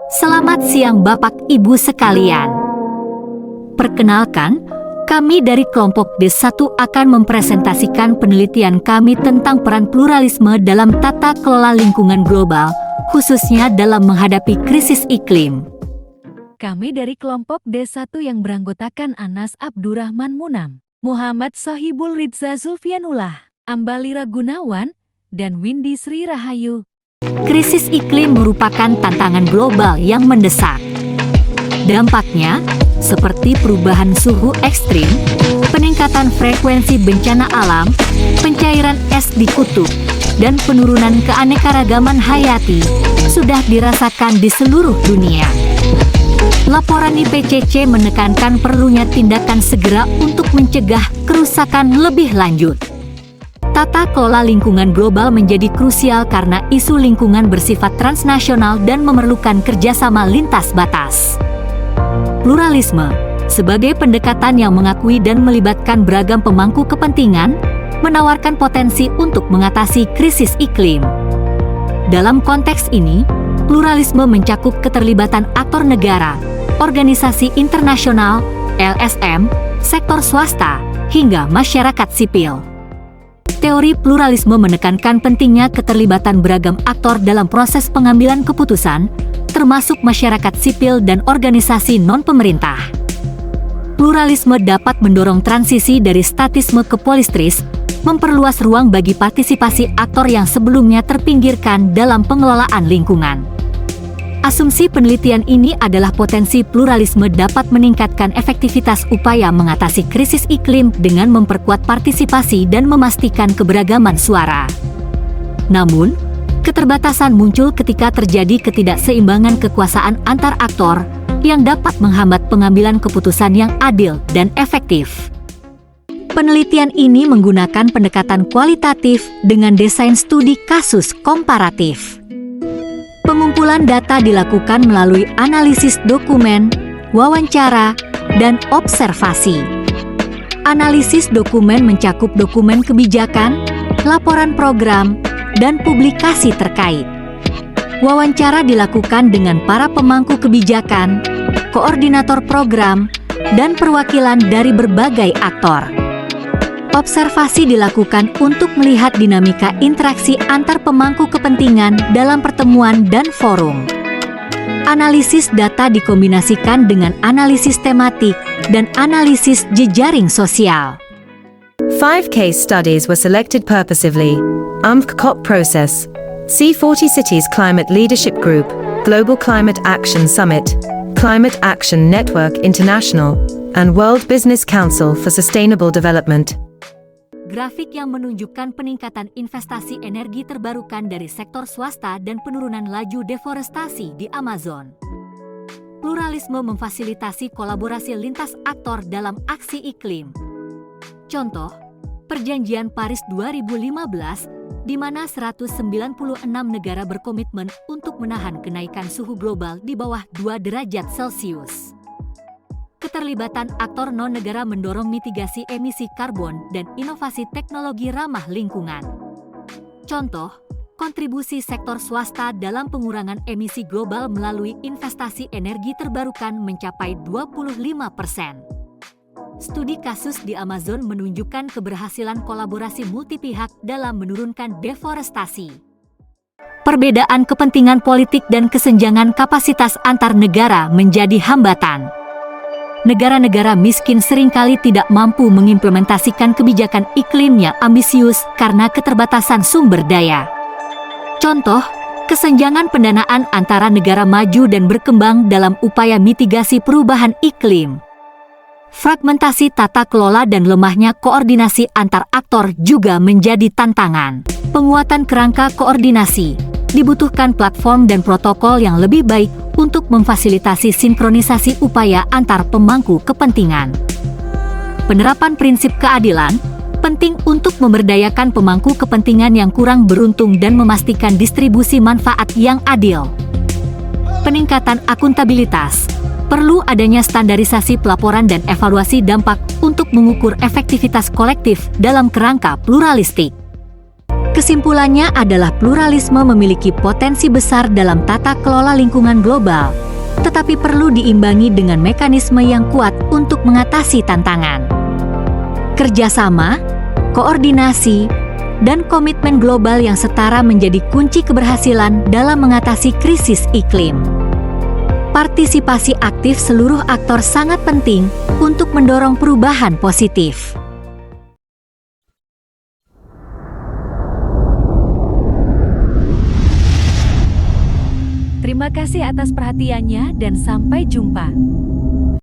Selamat siang Bapak Ibu sekalian. Perkenalkan, kami dari kelompok D1 akan mempresentasikan penelitian kami tentang peran pluralisme dalam tata kelola lingkungan global, khususnya dalam menghadapi krisis iklim. Kami dari kelompok D1 yang beranggotakan Anas Abdurrahman Munam, Muhammad Sohibul Ridza Zulfianullah, Ambalira Gunawan, dan Windy Sri Rahayu. Krisis iklim merupakan tantangan global yang mendesak. Dampaknya, seperti perubahan suhu ekstrim, peningkatan frekuensi bencana alam, pencairan es di kutub, dan penurunan keanekaragaman hayati, sudah dirasakan di seluruh dunia. Laporan IPCC menekankan perlunya tindakan segera untuk mencegah kerusakan lebih lanjut. Tata kelola lingkungan global menjadi krusial karena isu lingkungan bersifat transnasional dan memerlukan kerjasama lintas batas. Pluralisme, sebagai pendekatan yang mengakui dan melibatkan beragam pemangku kepentingan, menawarkan potensi untuk mengatasi krisis iklim. Dalam konteks ini, pluralisme mencakup keterlibatan aktor negara, organisasi internasional, LSM, sektor swasta, hingga masyarakat sipil. Teori pluralisme menekankan pentingnya keterlibatan beragam aktor dalam proses pengambilan keputusan, termasuk masyarakat sipil dan organisasi non-pemerintah. Pluralisme dapat mendorong transisi dari statisme ke polistris, memperluas ruang bagi partisipasi aktor yang sebelumnya terpinggirkan dalam pengelolaan lingkungan. Asumsi penelitian ini adalah potensi pluralisme dapat meningkatkan efektivitas upaya mengatasi krisis iklim dengan memperkuat partisipasi dan memastikan keberagaman suara. Namun, keterbatasan muncul ketika terjadi ketidakseimbangan kekuasaan antar aktor yang dapat menghambat pengambilan keputusan yang adil dan efektif. Penelitian ini menggunakan pendekatan kualitatif dengan desain studi kasus komparatif. Pengumpulan data dilakukan melalui analisis dokumen, wawancara, dan observasi. Analisis dokumen mencakup dokumen kebijakan, laporan program, dan publikasi terkait. Wawancara dilakukan dengan para pemangku kebijakan, koordinator program, dan perwakilan dari berbagai aktor. Observasi dilakukan untuk melihat dinamika interaksi antar pemangku kepentingan dalam pertemuan dan forum. Analisis data dikombinasikan dengan analisis tematik dan analisis jejaring sosial. 5 case studies were selected purposively. COP process, C40 Cities Climate Leadership Group, Global Climate Action Summit, Climate Action Network International, and World Business Council for Sustainable Development. Grafik yang menunjukkan peningkatan investasi energi terbarukan dari sektor swasta dan penurunan laju deforestasi di Amazon. Pluralisme memfasilitasi kolaborasi lintas aktor dalam aksi iklim. Contoh, Perjanjian Paris 2015, di mana 196 negara berkomitmen untuk menahan kenaikan suhu global di bawah 2 derajat Celcius. Keterlibatan aktor non-negara mendorong mitigasi emisi karbon dan inovasi teknologi ramah lingkungan. Contoh, kontribusi sektor swasta dalam pengurangan emisi global melalui investasi energi terbarukan mencapai 25%. Studi kasus di Amazon menunjukkan keberhasilan kolaborasi multipihak dalam menurunkan deforestasi. Perbedaan kepentingan politik dan kesenjangan kapasitas antar negara menjadi hambatan. Negara-negara miskin seringkali tidak mampu mengimplementasikan kebijakan iklim yang ambisius karena keterbatasan sumber daya. Contoh, kesenjangan pendanaan antara negara maju dan berkembang dalam upaya mitigasi perubahan iklim. Fragmentasi tata kelola dan lemahnya koordinasi antar aktor juga menjadi tantangan. Penguatan kerangka koordinasi, dibutuhkan platform dan protokol yang lebih baik untuk memfasilitasi sinkronisasi upaya antar pemangku kepentingan. Penerapan prinsip keadilan penting untuk memberdayakan pemangku kepentingan yang kurang beruntung dan memastikan distribusi manfaat yang adil. Peningkatan akuntabilitas, perlu adanya standarisasi pelaporan dan evaluasi dampak untuk mengukur efektivitas kolektif dalam kerangka pluralistik. Kesimpulannya adalah pluralisme memiliki potensi besar dalam tata kelola lingkungan global, tetapi perlu diimbangi dengan mekanisme yang kuat untuk mengatasi tantangan. Kerjasama, koordinasi, dan komitmen global yang setara menjadi kunci keberhasilan dalam mengatasi krisis iklim. Partisipasi aktif seluruh aktor sangat penting untuk mendorong perubahan positif. Terima kasih atas perhatiannya dan sampai jumpa.